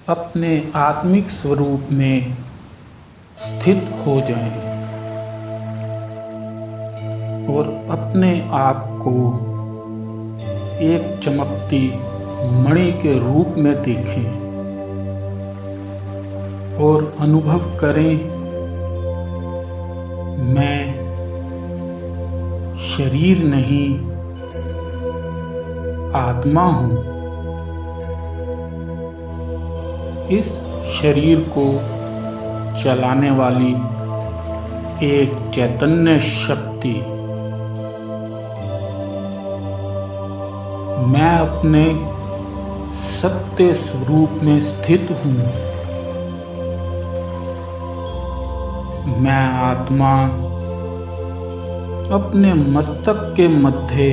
अपने आत्मिक स्वरूप में स्थित हो जाएं और अपने आप को एक चमकती मणि के रूप में देखें और अनुभव करें, मैं शरीर नहीं आत्मा हूँ। इस शरीर को चलाने वाली एक चैतन्य शक्ति मैं अपने सत्य स्वरूप में स्थित हूँ। मैं आत्मा अपने मस्तक के मध्य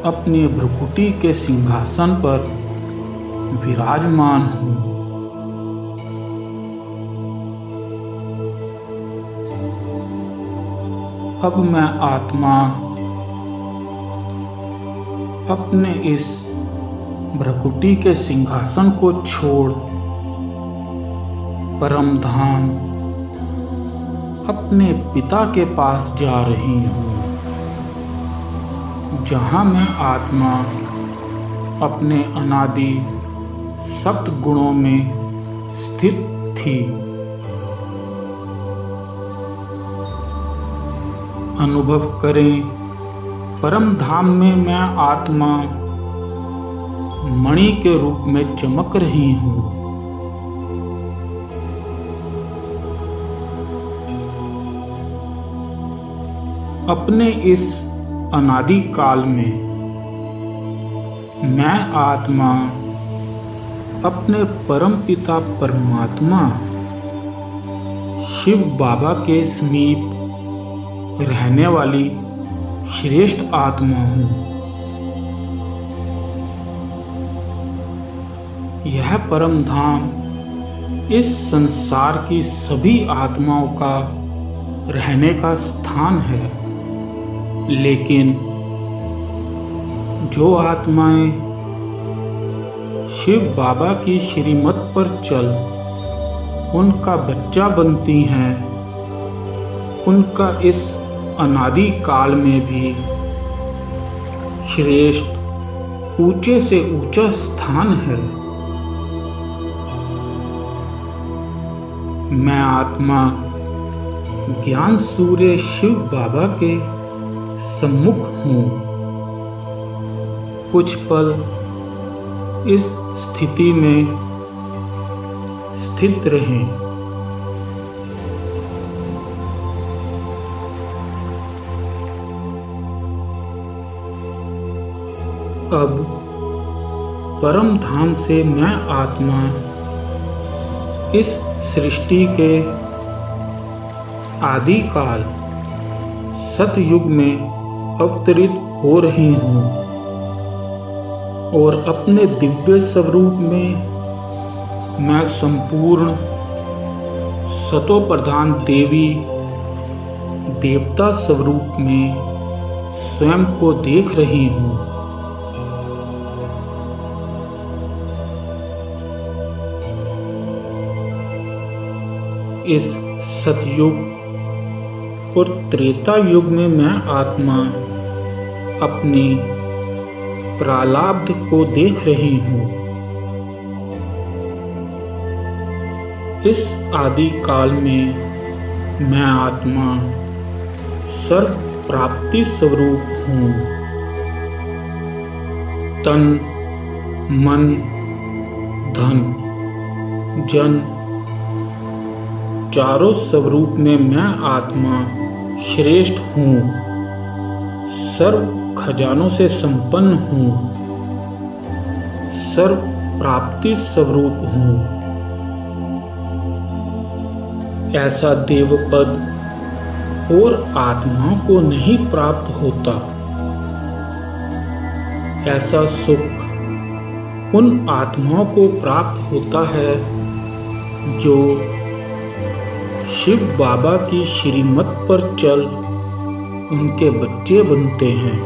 अपनी भ्रुकुटी के सिंहासन पर विराजमान हूँ। अब मैं आत्मा अपने इस भ्रुकुटी के सिंहासन को छोड़ परम धाम अपने पिता के पास जा रही हूँ, जहाँ मैं आत्मा अपने अनादि सप्त गुणों में स्थित थी। अनुभव करें, परम धाम में मैं आत्मा मणि के रूप में चमक रही हूँ। अपने इस अनादि काल में मैं आत्मा अपने परम पिता परमात्मा शिव बाबा के समीप रहने वाली श्रेष्ठ आत्मा हूँ। यह परम धाम इस संसार की सभी आत्माओं का रहने का स्थान है, लेकिन जो आत्माएं शिव बाबा की श्रीमत पर चल उनका बच्चा बनती हैं, उनका इस अनादि काल में भी श्रेष्ठ ऊंचे से ऊंचा स्थान है। मैं आत्मा ज्ञान सूर्य शिव बाबा के सम्मुख हूँ। कुछ पल इस स्थिति में स्थित रहें। अब परम धाम से मैं आत्मा इस सृष्टि के आदि काल सतयुग में अवतरित हो रही हूँ और अपने दिव्य स्वरूप में मैं संपूर्ण सतो प्रधान देवी देवता स्वरूप में स्वयं को देख रही हूँ। इस सतयुग और त्रेता युग में मैं आत्मा अपनी प्रारब्ध को देख रही हूँ। इस आदि काल में मैं आत्मा सर्व प्राप्ति स्वरूप हूँ। तन मन धन जन चारों स्वरूप में मैं आत्मा श्रेष्ठ हूँ। सर्व खजानों से संपन्न हूँ। सर्व प्राप्ति स्वरूप हूँ। ऐसा देवपद और आत्माओं को नहीं प्राप्त होता। ऐसा सुख उन आत्माओं को प्राप्त होता है जो शिव बाबा की श्रीमत पर चल उनके बच्चे बनते हैं।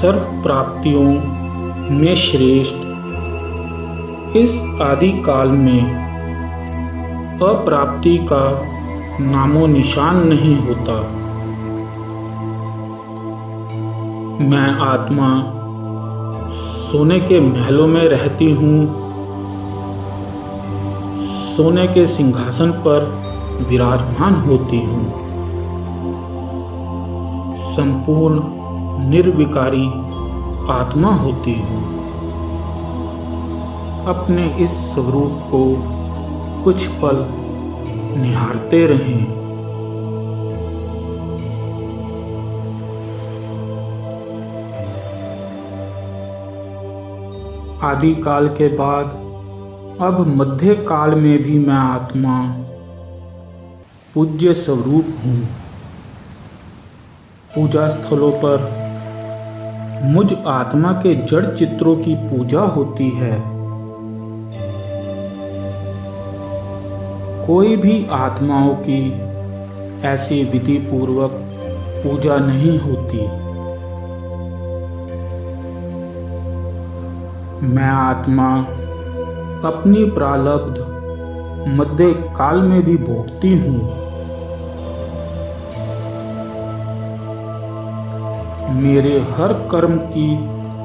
सर्व प्राप्तियों में श्रेष्ठ, इस आदि काल में अप्राप्ति का नामो निशान नहीं होता। मैं आत्मा सोने के महलों में रहती हूँ, सोने के सिंहासन पर विराजमान होती हूँ, संपूर्ण निर्विकारी आत्मा होती हूँ। अपने इस स्वरूप को कुछ पल निहारते रहें। आदि काल के बाद अब मध्य काल में भी मैं आत्मा पूज्य स्वरूप हूँ। पूजा स्थलों पर मुझ आत्मा के जड़ चित्रों की पूजा होती है। कोई भी आत्माओं की ऐसी विधि पूर्वक पूजा नहीं होती। मैं आत्मा अपनी प्रारब्ध मध्य काल में भी भोगती हूँ। मेरे हर कर्म की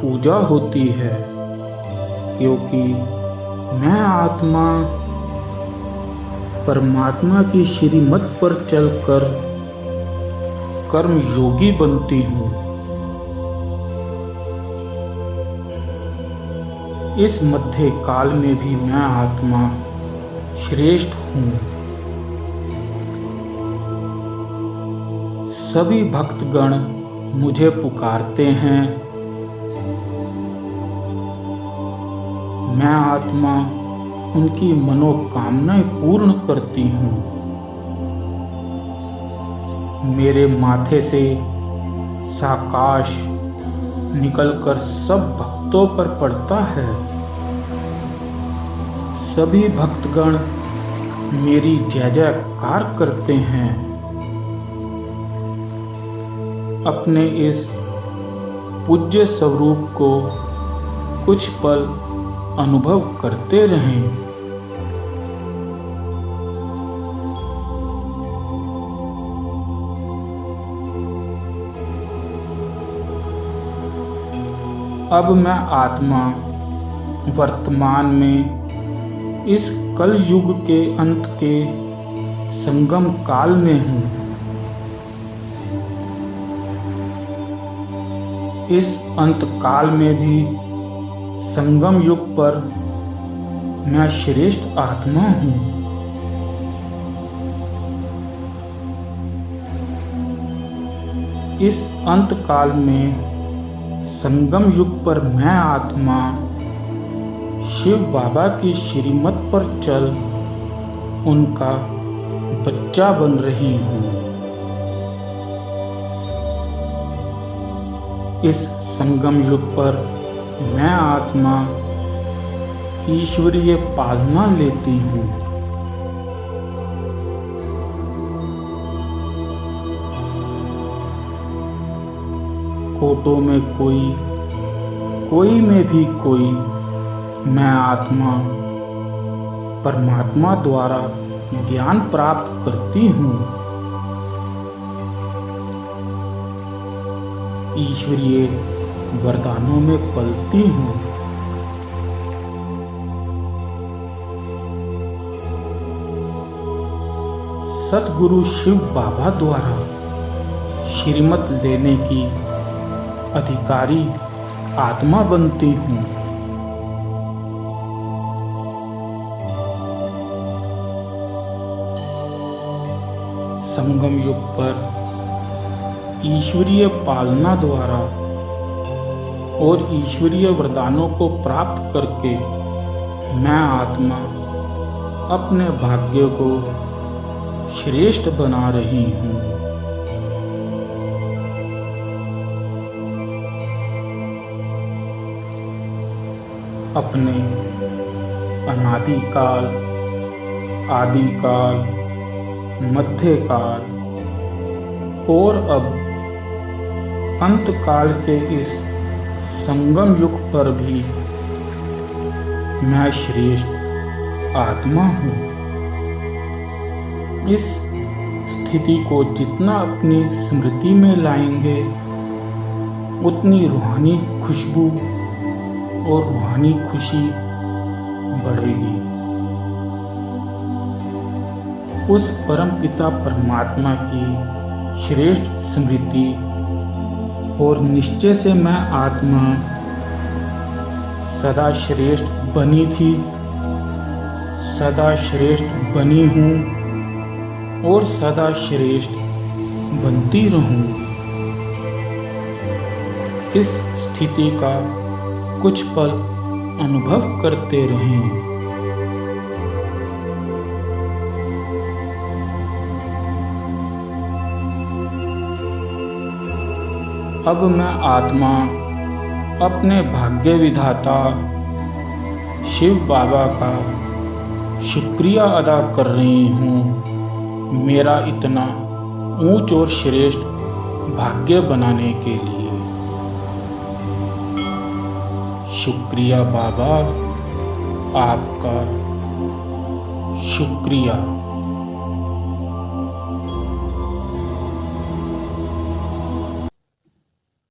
पूजा होती है, क्योंकि मैं आत्मा परमात्मा की श्रीमत पर चलकर कर्म योगी बनती हूँ। इस मध्य काल में भी मैं आत्मा श्रेष्ठ हूँ। सभी भक्तगण मुझे पुकारते हैं। मैं आत्मा उनकी मनोकामनाएं पूर्ण करती हूँ। मेरे माथे से साकाश निकलकर सब भक्तों पर पड़ता है। सभी भक्तगण मेरी जय जयकार करते हैं। अपने इस पूज्य स्वरूप को कुछ पल अनुभव करते रहें। अब मैं आत्मा वर्तमान में इस कल युग के अंत के संगम काल में हूँ। इस अंत काल में भी संगम युग पर मैं श्रेष्ठ आत्मा हूँ। इस अंत काल में संगम युग पर मैं आत्मा शिव बाबा की श्रीमत पर चल उनका बच्चा बन रही हूँ। इस संगम युग पर मैं आत्मा ईश्वरीय पालना लेती हूँ। कोटों में कोई में भी कोई, मैं आत्मा परमात्मा द्वारा ज्ञान प्राप्त करती हूँ। ईश्वरीय वरदानों में पलती हूँ। सतगुरु शिव बाबा द्वारा श्रीमत लेने की अधिकारी आत्मा बनती हूँ। संगम युग पर ईश्वरीय पालना द्वारा और ईश्वरीय वरदानों को प्राप्त करके मैं आत्मा अपने भाग्य को श्रेष्ठ बना रही हूँ। अपने अनादिकाल, आदिकाल, मध्यकाल और अब अंतकाल के इस संगम युग पर भी मैं श्रेष्ठ आत्मा हूँ। इस स्थिति को जितना अपनी स्मृति में लाएंगे उतनी रूहानी खुशबू और रूहानी खुशी बढ़ेगी। उस परम पिता परमात्मा की श्रेष्ठ स्मृति और निश्चय से मैं आत्मा सदा श्रेष्ठ बनी थी, सदा श्रेष्ठ बनी हूँ और सदा श्रेष्ठ बनती रहूँगी। इस स्थिति का कुछ पल अनुभव करते रहें। अब मैं आत्मा अपने भाग्य विधाता शिव बाबा का शुक्रिया अदा कर रही हूँ, मेरा इतना ऊंच और श्रेष्ठ भाग्य बनाने के लिए। शुक्रिया बाबा, आपका शुक्रिया।